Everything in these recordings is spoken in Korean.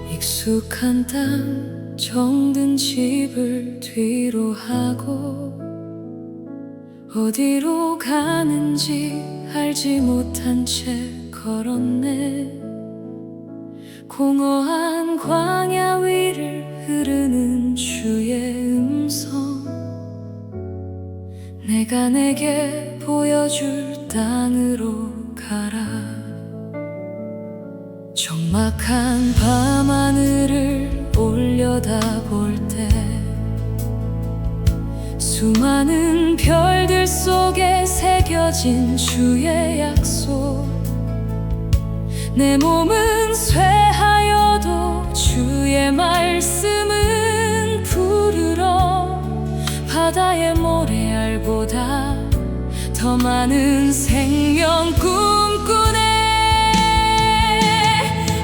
익숙한 땅 정든 집을 뒤로 하고 어디로 가는지 알지 못한 채 걸었네. 공허한 광야 위를 흐르는 주의 음성, 내가 내게 보여줄 땅으로 가라. 적막한 밤하늘을 올려다볼 때 수많은 별들 속에 새겨진 주의 약속, 내 몸은 쇠하여도 주의 말씀은 부르러 바다의 모래알보다 더 많은 생명 꿈꾸네.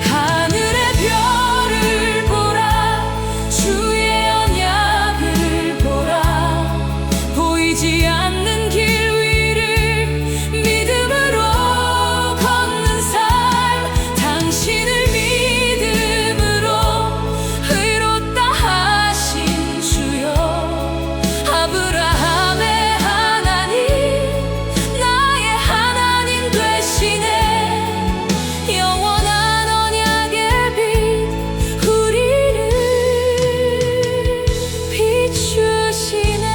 하늘의 별을 보라, 주의 언약을 보라. 보이지 않는 길 위를 믿음으로 걷는 삶, 당신을 믿음으로 의롭다 하신 주여. 아브라함의 하나님, 나의 하나님 되시네. 영원한 언약의 빛, 우리를 비추시네.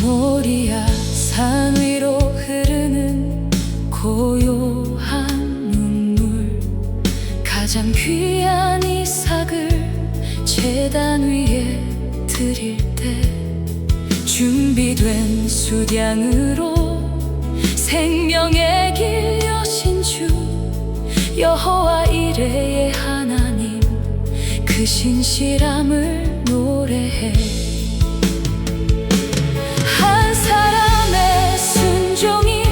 모리아 산 위로 흐르는 고요한 눈물, 가장 귀한 이삭을 제단 위에 드릴 때 준비된 수량으로 생명의 길 여신 주 여호와 이레의 하나님, 그 신실함을 노래해. 한 사람의 순종이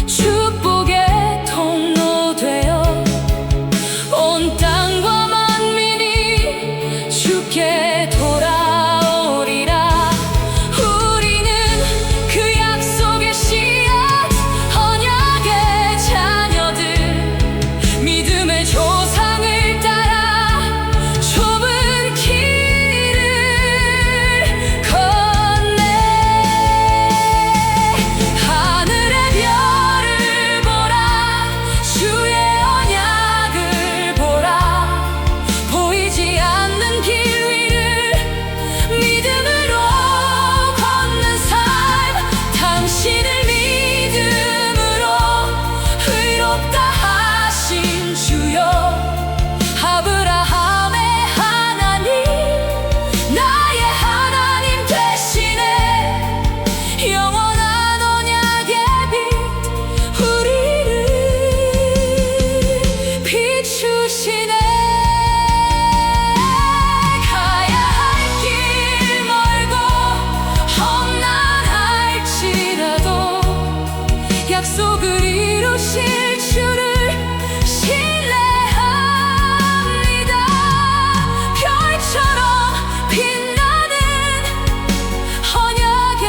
축복의 통로 되어 온 땅과 만민이 주께 돌아오리라. 우리는 그 약속의 씨앗, 언약의 자녀들, 믿음의 조상을 따라 좁은 길을 걷네. 하늘의 별을 보라, 주의 언약을 보라. 보이지 않는 길 위를 믿음으로 걷는 삶, 당신을 믿음으로 의롭다 하신 주여. 아브라함의 하나님, 나의 하나님 되시네. 영원한 언약의 빛, 우리를 비추시네. 가야 할 길 멀고 험난할지라도 약속을 이루실 주를 신뢰합니다. 별처럼 빛나는 언약의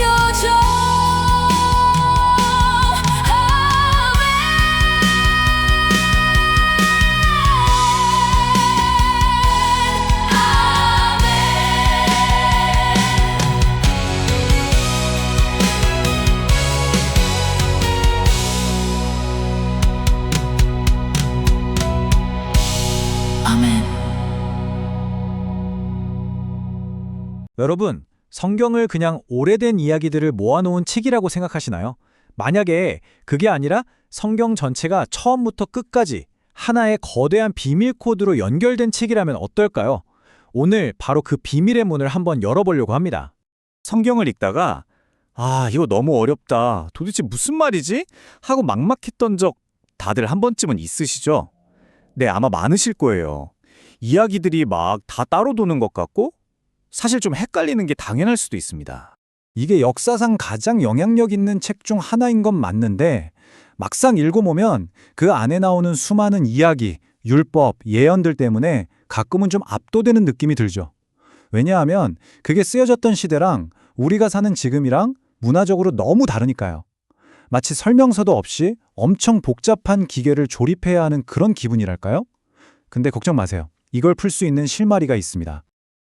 여정. 아멘. 여러분, 성경을 그냥 오래된 이야기들을 모아놓은 책이라고 생각하시나요? 만약에 그게 아니라 성경 전체가 처음부터 끝까지 하나의 거대한 비밀 코드로 연결된 책이라면 어떨까요? 오늘 바로 그 비밀의 문을 한번 열어보려고 합니다. 성경을 읽다가 이거 너무 어렵다. 도대체 무슨 말이지? 하고 막막했던 적 다들 한 번쯤은 있으시죠? 네, 아마 많으실 거예요. 이야기들이 막 다 따로 도는 것 같고 사실 좀 헷갈리는 게 당연할 수도 있습니다. 이게 역사상 가장 영향력 있는 책 중 하나인 건 맞는데 막상 읽어보면 그 안에 나오는 수많은 이야기, 율법, 예언들 때문에 가끔은 좀 압도되는 느낌이 들죠. 왜냐하면 그게 쓰여졌던 시대랑 우리가 사는 지금이랑 문화적으로 너무 다르니까요. 마치 설명서도 없이 엄청 복잡한 기계를 조립해야 하는 그런 기분이랄까요? 근데 걱정 마세요. 이걸 풀 수 있는 실마리가 있습니다.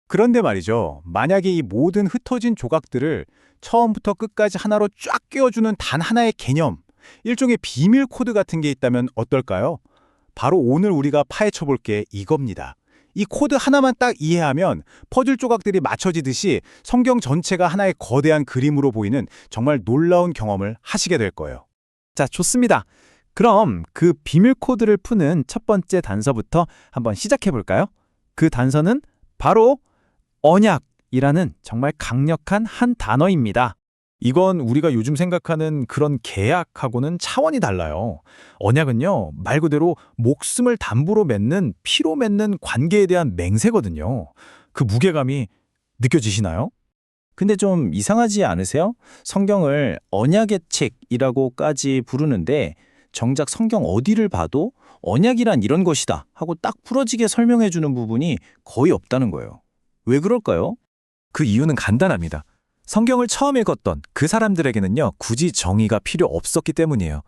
그런데 말이죠. 만약에 이 모든 흩어진 조각들을 처음부터 끝까지 하나로 쫙 끼워주는 단 하나의 개념, 일종의 비밀 코드 같은 게 있다면 어떨까요? 바로 오늘 우리가 파헤쳐 볼 게 이겁니다. 이 코드 하나만 딱 이해하면 퍼즐 조각들이 맞춰지듯이 성경 전체가 하나의 거대한 그림으로 보이는 정말 놀라운 경험을 하시게 될 거예요. 자, 좋습니다. 그럼 그 비밀 코드를 푸는 첫 번째 단서부터 한번 시작해 볼까요? 그 단서는 바로 언약이라는 정말 강력한 한 단어입니다. 이건 우리가 요즘 생각하는 그런 계약하고는 차원이 달라요. 언약은요, 말 그대로 목숨을 담보로 맺는, 피로 맺는 관계에 대한 맹세거든요. 그 무게감이 느껴지시나요? 근데 좀 이상하지 않으세요? 성경을 언약의 책이라고까지 부르는데 정작 성경 어디를 봐도 언약이란 이런 것이다 하고 딱 부러지게 설명해 주는 부분이 거의 없다는 거예요. 왜 그럴까요? 그 이유는 간단합니다. 성경을 처음 읽었던 그 사람들에게는요, 굳이 정의가 필요 없었기 때문이에요.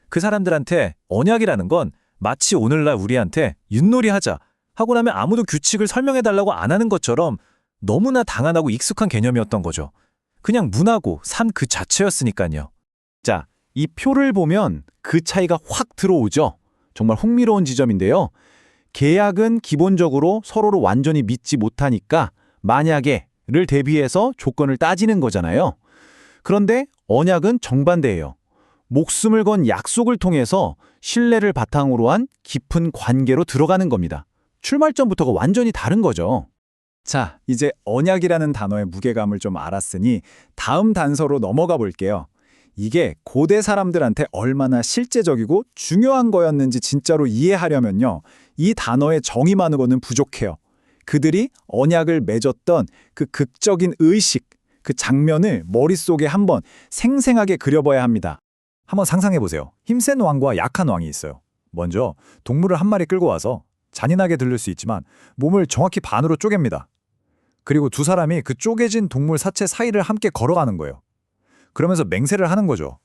그 사람들한테 언약이라는 건 마치 오늘날 우리한테 윷놀이 하자 하고 나면 아무도 규칙을 설명해달라고 안 하는 것처럼 너무나 당연하고 익숙한 개념이었던 거죠. 그냥 문화고 삶 그 자체였으니까요. 자, 이 표를 보면 그 차이가 확 들어오죠. 정말 흥미로운 지점인데요. 계약은 기본적으로 서로를 완전히 믿지 못하니까 만약에를 대비해서 조건을 따지는 거잖아요. 그런데 언약은 정반대예요. 목숨을 건 약속을 통해서 신뢰를 바탕으로 한 깊은 관계로 들어가는 겁니다. 출발점부터가 완전히 다른 거죠. 자, 이제 언약이라는 단어의 무게감을 좀 알았으니 다음 단서로 넘어가 볼게요. 이게 고대 사람들한테 얼마나 실제적이고 중요한 거였는지 진짜로 이해하려면요, 이 단어의 정의만으로는 부족해요. 그들이 언약을 맺었던 그 극적인 의식, 그 장면을 머릿속에 한번 생생하게 그려봐야 합니다. 한번 상상해 보세요. 힘센 왕과 약한 왕이 있어요. 먼저 동물을 한 마리 끌고 와서 잔인하게 들릴 수 있지만 몸을 정확히 반으로 쪼갭니다. 그리고 두 사람이 그 쪼개진 동물 사체 사이를 함께 걸어가는 거예요. 그러면서 맹세를 하는 거죠.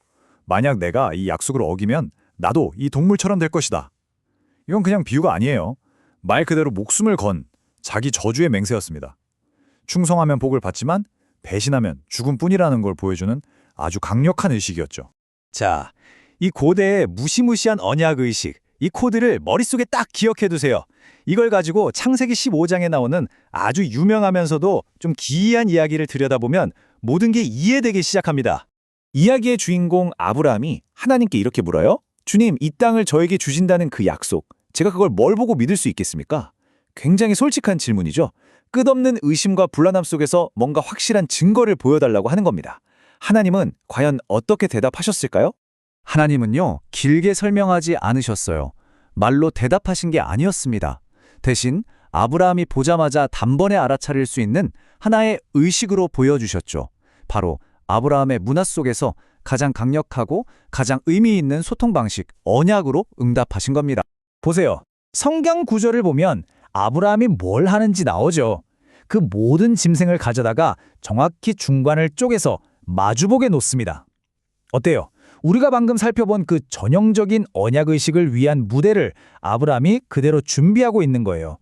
만약 내가 이 약속을 어기면 나도 이 동물처럼 될 것이다. 이건 그냥 비유가 아니에요. 말 그대로 목숨을 건 자기 저주의 맹세였습니다. 충성하면 복을 받지만 배신하면 죽음뿐이라는 걸 보여주는 아주 강력한 의식이었죠. 자, 이 고대의 무시무시한 언약의식, 이 코드를 머릿속에 딱 기억해두세요. 이걸 가지고 창세기 15장에 나오는 아주 유명하면서도 좀 기이한 이야기를 들여다보면 모든 게 이해되기 시작합니다. 이야기의 주인공 아브라함이 하나님께 이렇게 물어요. 주님, 이 땅을 저에게 주신다는 그 약속, 제가 그걸 뭘 보고 믿을 수 있겠습니까? 굉장히 솔직한 질문이죠. 끝없는 의심과 불안함 속에서 뭔가 확실한 증거를 보여달라고 하는 겁니다. 하나님은 과연 어떻게 대답하셨을까요? 하나님은요, 길게 설명하지 않으셨어요. 말로 대답하신 게 아니었습니다. 대신 아브라함이 보자마자 단번에 알아차릴 수 있는 하나의 의식으로 보여주셨죠. 바로 아브라함의 문화 속에서 가장 강력하고 가장 의미 있는 소통 방식, 언약으로 응답하신 겁니다. 보세요. 성경 구절을 보면 아브라함이 뭘 하는지 나오죠. 그 모든 짐승을 가져다가 정확히 중간을 쪼개서 마주보게 놓습니다. 어때요? 우리가 방금 살펴본 그 전형적인 언약의식을 위한 무대를 아브라함이 그대로 준비하고 있는 거예요.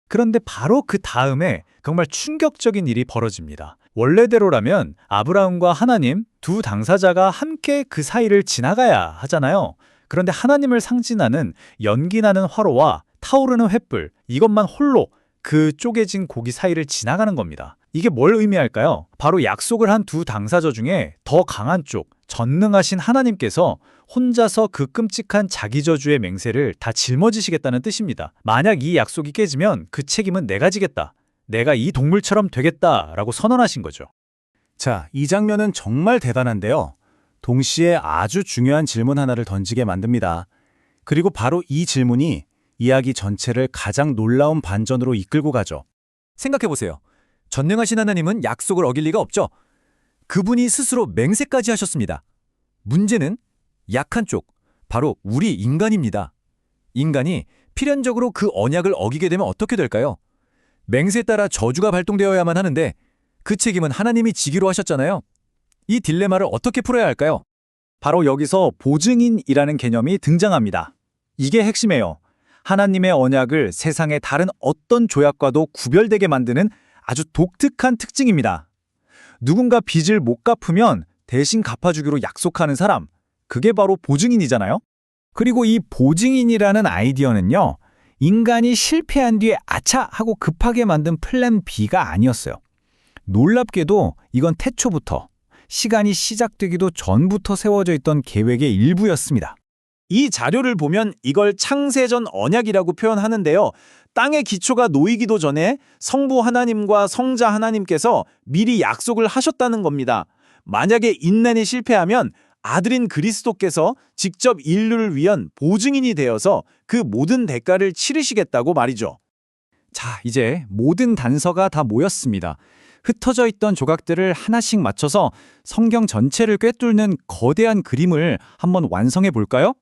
그런데 바로 그 다음에 정말 충격적인 일이 벌어집니다. 원래대로라면 아브라함과 하나님 두 당사자가 함께 그 사이를 지나가야 하잖아요. 그런데 하나님을 상징하는 연기나는 화로와 타오르는 횃불, 이것만 홀로 그 쪼개진 고기 사이를 지나가는 겁니다. 이게 뭘 의미할까요? 바로 약속을 한 두 당사자 중에 더 강한 쪽, 전능하신 하나님께서 혼자서 그 끔찍한 자기 저주의 맹세를 다 짊어지시겠다는 뜻입니다. 만약 이 약속이 깨지면 그 책임은 내가 지겠다. 내가 이 동물처럼 되겠다라고 선언하신 거죠. 자, 이 장면은 정말 대단한데요. 동시에 아주 중요한 질문 하나를 던지게 만듭니다. 그리고 바로 이 질문이 이야기 전체를 가장 놀라운 반전으로 이끌고 가죠. 생각해보세요. 전능하신 하나님은 약속을 어길 리가 없죠. 그분이 스스로 맹세까지 하셨습니다. 문제는 약한 쪽, 바로 우리 인간입니다. 인간이 필연적으로 그 언약을 어기게 되면 어떻게 될까요? 맹세에 따라 저주가 발동되어야만 하는데 그 책임은 하나님이 지기로 하셨잖아요. 이 딜레마를 어떻게 풀어야 할까요? 바로 여기서 보증인이라는 개념이 등장합니다. 이게 핵심이에요. 하나님의 언약을 세상의 다른 어떤 조약과도 구별되게 만드는 아주 독특한 특징입니다. 누군가 빚을 못 갚으면 대신 갚아주기로 약속하는 사람, 그게 바로 보증인이잖아요. 그리고 이 보증인이라는 아이디어는요, 인간이 실패한 뒤에 아차 하고 급하게 만든 플랜 B가 아니었어요. 놀랍게도 이건 태초부터, 시간이 시작되기도 전부터 세워져 있던 계획의 일부였습니다. 이 자료를 보면 이걸 창세전 언약이라고 표현하는데요. 땅의 기초가 놓이기도 전에 성부 하나님과 성자 하나님께서 미리 약속을 하셨다는 겁니다. 만약에 인간이 실패하면 아들인 그리스도께서 직접 인류를 위한 보증인이 되어서 그 모든 대가를 치르시겠다고 말이죠. 자, 이제 모든 단서가 다 모였습니다. 흩어져 있던 조각들을 하나씩 맞춰서 성경 전체를 꿰뚫는 거대한 그림을 한번 완성해 볼까요?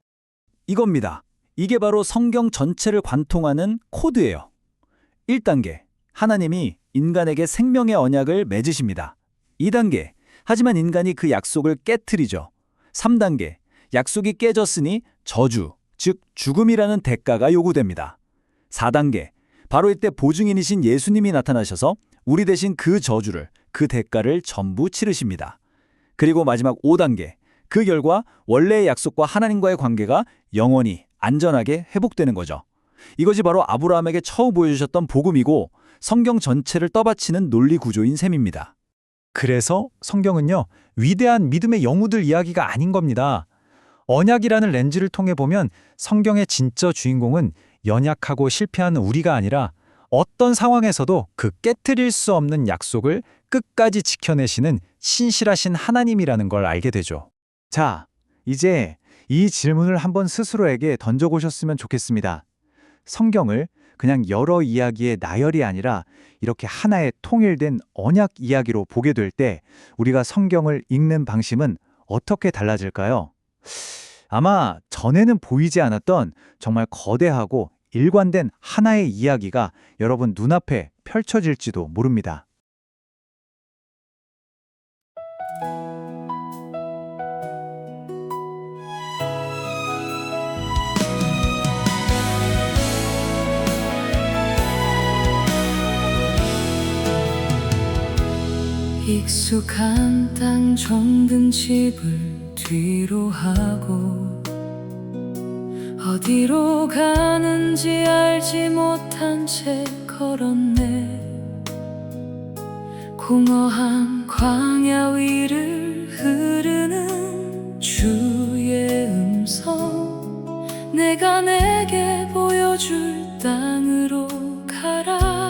이겁니다. 이게 바로 성경 전체를 관통하는 코드예요. 1단계, 하나님이 인간에게 생명의 언약을 맺으십니다. 2단계, 하지만 인간이 그 약속을 깨트리죠. 3단계, 약속이 깨졌으니 저주, 즉 죽음이라는 대가가 요구됩니다. 4단계, 바로 이때 보증인이신 예수님이 나타나셔서 우리 대신 그 저주를, 그 대가를 전부 치르십니다. 그리고 마지막 5단계, 그 결과 원래의 약속과 하나님과의 관계가 영원히 안전하게 회복되는 거죠. 이것이 바로 아브라함에게 처음 보여주셨던 복음이고 성경 전체를 떠받치는 논리 구조인 셈입니다. 그래서 성경은요, 위대한 믿음의 영웅들 이야기가 아닌 겁니다. 언약이라는 렌즈를 통해 보면 성경의 진짜 주인공은 연약하고 실패한 우리가 아니라 어떤 상황에서도 그 깨트릴 수 없는 약속을 끝까지 지켜내시는 신실하신 하나님이라는 걸 알게 되죠. 자, 이제 이 질문을 한번 스스로에게 던져보셨으면 좋겠습니다. 성경을 그냥 여러 이야기의 나열이 아니라 이렇게 하나의 통일된 언약 이야기로 보게 될 때 우리가 성경을 읽는 방식은 어떻게 달라질까요? 아마 전에는 보이지 않았던 정말 거대하고 일관된 하나의 이야기가 여러분 눈앞에 펼쳐질지도 모릅니다. 익숙한 땅 정든 집을 뒤로 하고 어디로 가는지 알지 못한 채 걸었네. 공허한 광야 위를 흐르는 주의 음성, 내가 내게 보여줄 땅으로 가라.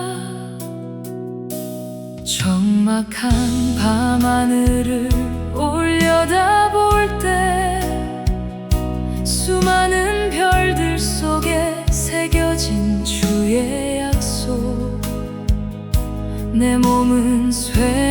적막한 밤하늘을 올려다볼 때 수많은 별들 속에 새겨진 주의 약속, 내 몸은 쇠